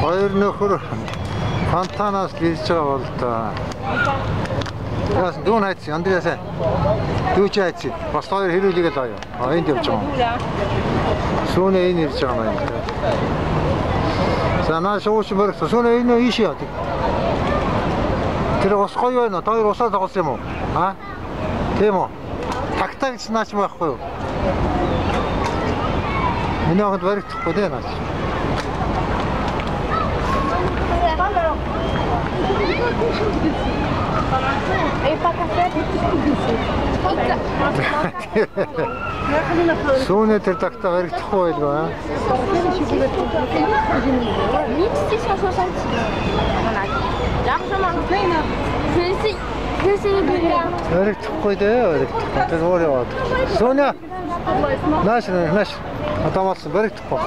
Хоёр нөхөр фонтанаас л ирж байгаа бол та. Яас дүүн хайц Андреасаа. Дүүч хайц. Бас хоёр хэрүүлийг л аяа. Энд явж байгаа. Сүүнэ энэ ирж байгаа юм. За наа шууш бэрх сүүнэ энэ ийш яа. Тэр ус гоё байна. Та хоёр усаа тоглосон юм уу? Аа? Тийм үү? Тагтаагч наач байхгүй юу? Миний хот баригдахгүй дээ наач. Сүүнэ тэр тагтаа баригдахгүй байлгаа. 1660. Largement plein. Je sais bien. Баригдахгүй дээ. Тэр өөр яваад. Сүүнэ. Нааш. Атамаас баригдахгүй.